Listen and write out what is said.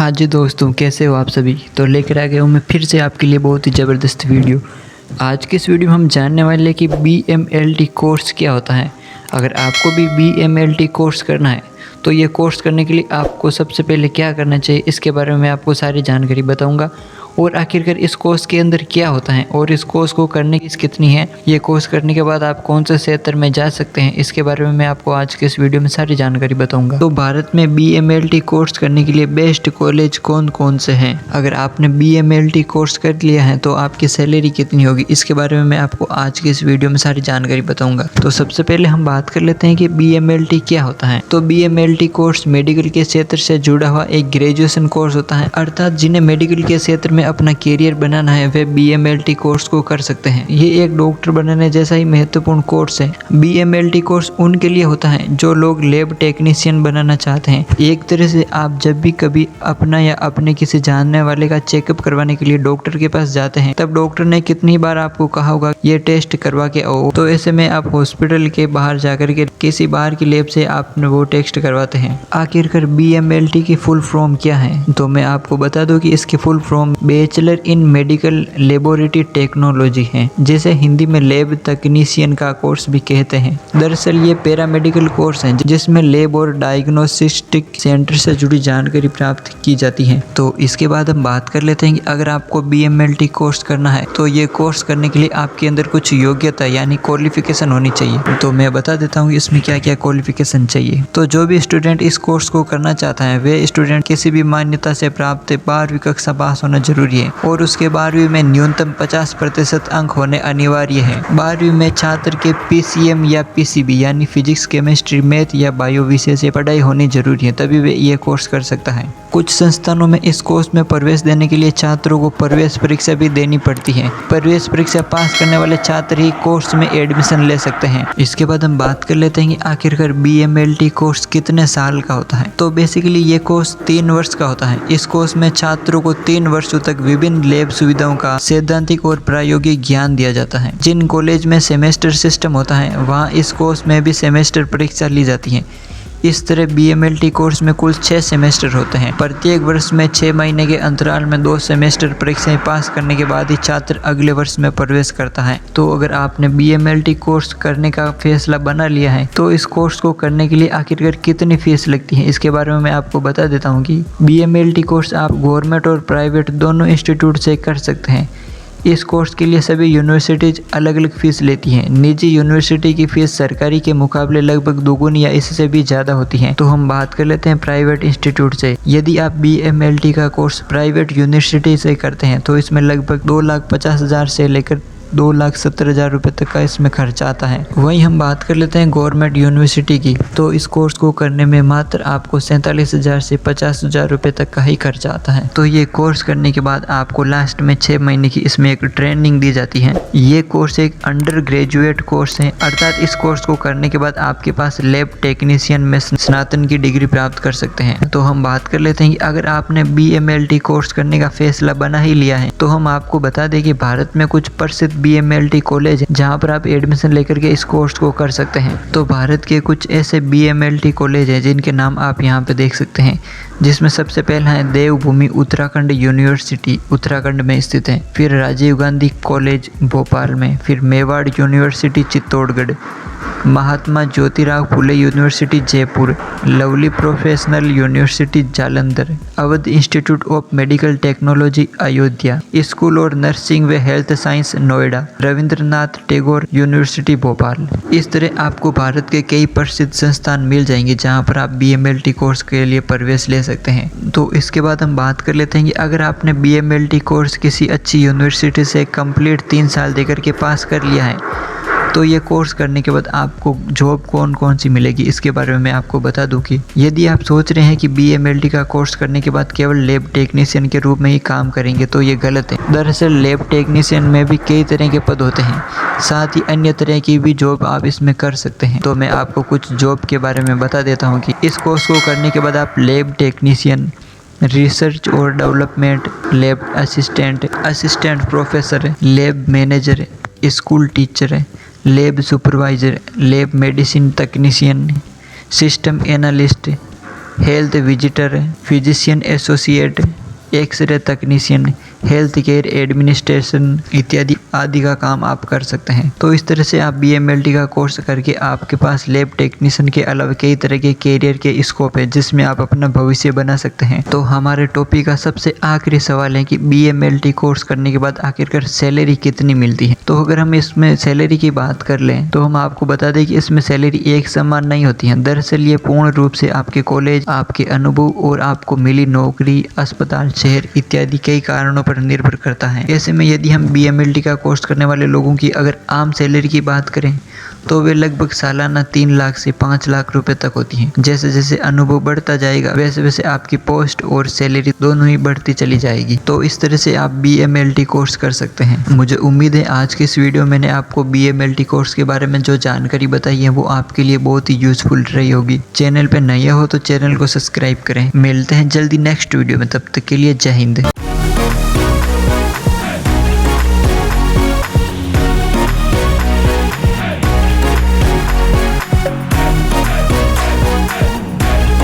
हाँ जी दोस्तों, कैसे हो आप सभी। तो लेकर आ गया हूँ मैं फिर से आपके लिए बहुत ही ज़बरदस्त वीडियो। आज के इस वीडियो में हम जानने वाले हैं कि BMLT कोर्स क्या होता है। अगर आपको भी BMLT कोर्स करना है तो ये कोर्स करने के लिए आपको सबसे पहले क्या करना चाहिए, इसके बारे में मैं आपको सारी जानकारी बताऊँगा। और आखिरकार इस कोर्स के अंदर क्या होता है और इस कोर्स को करने की फीस कितनी है, ये कोर्स करने के बाद आप कौन से क्षेत्र में जा सकते हैं, इसके बारे में मैं आपको आज के इस वीडियो में सारी जानकारी बताऊंगा। तो भारत में BMLT कोर्स करने के लिए बेस्ट कॉलेज कौन कौन से हैं, अगर आपने BMLT कोर्स कर लिया है तो आपकी सैलरी कितनी होगी, इसके बारे में मैं आपको आज के इस वीडियो में सारी जानकारी बताऊंगा। तो सबसे पहले हम बात कर लेते हैं कि BMLT क्या होता है। तो BMLT कोर्स मेडिकल के क्षेत्र से जुड़ा हुआ एक ग्रेजुएशन कोर्स होता है, अर्थात जिन्हें मेडिकल के क्षेत्र में अपना कैरियर बनाना है वे BMLT कोर्स को कर सकते हैं। ये एक डॉक्टर बनने जैसा ही महत्वपूर्ण कोर्स है। BMLT कोर्स उनके लिए होता है जो लोग लैब टेक्नीशियन बनाना चाहते हैं। एक तरह से आप जब भी कभी अपना या अपने किसी जानने वाले का चेकअप करवाने के लिए डॉक्टर के पास जाते हैं, तब डॉक्टर ने कितनी बार आपको कहा होगा ये टेस्ट करवा के आओ। तो ऐसे में आप हॉस्पिटल के बाहर जाकर के किसी बाहर की लैब से आप वो टेस्ट करवाते हैं। आखिरकार BMLT की फुल फॉर्म क्या है, तो मैं आपको बता दूं कि इसकी full form bachelor in medical laboratory technology है, जिसे हिंदी में लैब तकनीशियन का कोर्स भी कहते हैं। दरअसल ये पैरामेडिकल कोर्स है जिसमें लैब और डायग्नोस्टिक सेंटर से जुड़ी जानकारी प्राप्त की जाती है। तो इसके बाद हम बात कर लेते हैं कि अगर आपको BMLT कोर्स करना है तो ये कोर्स करने के लिए आपके अंदर कुछ योग्यता यानी क्वालिफिकेशन होनी चाहिए। तो मैं बता देता हूँ इसमें क्या क्या क्वालिफिकेशन चाहिए। तो जो भी स्टूडेंट इस कोर्स को करना चाहता है वे स्टूडेंट किसी भी मान्यता से प्राप्त 12वीं कक्षा पास होना जरूरी है और उसके 12वीं में न्यूनतम 50% अंक होने अनिवार्य है। 12वीं में छात्र के PCM या PCB यानी फिजिक्स, केमिस्ट्री, मैथ या बायो विषय से पढ़ाई होनी जरूरी है, तभी वे ये कोर्स कर सकता है। कुछ संस्थानों में इस कोर्स में प्रवेश देने के लिए छात्रों को प्रवेश परीक्षा भी देनी पड़ती है। प्रवेश परीक्षा पास करने वाले छात्र ही कोर्स में एडमिशन ले सकते हैं। इसके बाद हम बात कर लेते हैं कि आखिरकार BMLT कोर्स कितने साल का होता है। तो बेसिकली ये कोर्स 3 वर्ष का होता है। इस कोर्स में छात्रों को 3 वर्षों तक विभिन्न लैब सुविधाओं का सैद्धांतिक और प्रायोगिक ज्ञान दिया जाता है। जिन कॉलेज में सेमेस्टर सिस्टम होता है वहाँ इस कोर्स में भी सेमेस्टर परीक्षा ली जाती है। इस तरह BMLT कोर्स में कुल 6 सेमेस्टर होते हैं। प्रत्येक वर्ष में 6 महीने के अंतराल में 2 सेमेस्टर परीक्षाएं पास करने के बाद ही छात्र अगले वर्ष में प्रवेश करता है। तो अगर आपने BMLT कोर्स करने का फैसला बना लिया है तो इस कोर्स को करने के लिए आखिरकार कितनी फीस लगती है, इसके बारे में मैं आपको बता देता हूँ कि BMLT कोर्स आप गवर्नमेंट और प्राइवेट दोनों इंस्टीट्यूट से कर सकते हैं। इस कोर्स के लिए सभी यूनिवर्सिटीज अलग अलग फ़ीस लेती हैं। निजी यूनिवर्सिटी की फ़ीस सरकारी के मुकाबले लगभग दोगुनी या इससे भी ज़्यादा होती है। तो हम बात कर लेते हैं प्राइवेट इंस्टीट्यूट से। यदि आप BMLT का कोर्स प्राइवेट यूनिवर्सिटी से करते हैं तो इसमें लगभग 2,50,000 से लेकर 2,70,000 रुपये तक का इसमें खर्च आता है। वहीं हम बात कर लेते हैं गवर्नमेंट यूनिवर्सिटी की। तो इस कोर्स को करने में मात्र आपको 47,000 से 50,000 रुपये तक का ही खर्च आता है। तो ये कोर्स करने के बाद आपको लास्ट में 6 महीने की इसमें एक ट्रेनिंग दी जाती है। ये कोर्स एक अंडर ग्रेजुएट कोर्स है, अर्थात इस कोर्स को करने के बाद आपके पास लैब टेक्नीशियन में स्नातन की डिग्री प्राप्त कर सकते हैं। तो हम बात कर लेते हैं कि अगर आपने BMLT कोर्स करने का फैसला बना ही लिया है तो हम आपको बता दें कि भारत में कुछ प्रसिद्ध BMLT कॉलेज है जहां पर आप एडमिशन लेकर के इस कोर्स को कर सकते हैं। तो भारत के कुछ ऐसे BMLT कॉलेज हैं जिनके नाम आप यहां पे देख सकते हैं, जिसमें सबसे पहला है देवभूमि उत्तराखंड यूनिवर्सिटी, उत्तराखंड में स्थित है। फिर राजीव गांधी कॉलेज भोपाल में, फिर Mewar university Chittorgarh, Mahatma Jyotirao Phule university Jaipur, lovely professional university Jalandhar, Awadh institute of medical technology Ayodhya, school और नर्सिंग व health science Noida, Rabindranath Tagore university Bhopal. इस तरह आपको भारत के कई प्रसिद्ध संस्थान मिल जाएंगे जहां पर आप BMLT कोर्स के लिए प्रवेश ले सकते हैं। तो इसके बाद हम बात कर लेते हैं कि अगर आपने BMLT कोर्स किसी अच्छी यूनिवर्सिटी से कंप्लीट 3 साल देकर के पास कर लिया है तो ये कोर्स करने के बाद आपको जॉब कौन कौन सी मिलेगी, इसके बारे में मैं आपको बता दूं कि यदि आप सोच रहे हैं कि BMLT का कोर्स करने के बाद केवल लैब टेक्नीशियन के रूप में ही काम करेंगे तो ये गलत है। दरअसल लैब टेक्नीशियन में भी कई तरह के पद होते हैं, साथ ही अन्य तरह की भी जॉब आप इसमें कर सकते हैं। तो मैं आपको कुछ जॉब के बारे में बता देता हूँ कि इस कोर्स को करने के बाद आप लैब टेक्नीशियन, रिसर्च और development, lab assistant, assistant professor, lab manager, school teacher, lab supervisor, lab medicine तकनीशियन, system analyst, health visitor, physician associate, X ray तकनीशियन, हेल्थ केयर एडमिनिस्ट्रेशन इत्यादि आदि का काम आप कर सकते हैं। तो इस तरह से आप BMLT का कोर्स करके आपके पास लैब टेक्नीशियन के अलावा कई तरह के कैरियर के स्कोप है जिसमें आप अपना भविष्य बना सकते हैं। तो हमारे टॉपिक का सबसे आखिरी सवाल है कि BMLT कोर्स करने के बाद आखिरकार सैलरी कितनी मिलती है। तो अगर हम इसमें सैलरी की बात कर लें तो हम आपको बता दें कि इसमें सैलरी एक समान नहीं होती है। दरअसल ये पूर्ण रूप से आपके कॉलेज, आपके अनुभव और आपको मिली नौकरी, अस्पताल, शहर इत्यादि कई कारणों पर निर्भर करता है। ऐसे में यदि हम BMLT का कोर्स करने वाले लोगों की अगर आम सैलरी की बात करें तो वे लगभग सालाना 3 लाख से 5 लाख रुपए तक होती हैं। जैसे जैसे अनुभव बढ़ता जाएगा वैसे वैसे आपकी पोस्ट और सैलरी दोनों ही बढ़ती चली जाएगी। तो इस तरह से आप BMLT कोर्स कर सकते हैं। मुझे उम्मीद है आज की इस वीडियो में मैंने आपको BMLT कोर्स के बारे में जो जानकारी बताई है वो आपके लिए बहुत ही यूजफुल रही होगी। चैनल पे नए हो तो चैनल को सब्सक्राइब करें। मिलते हैं जल्दी नेक्स्ट वीडियो में, तब तक के लिए जय हिंद।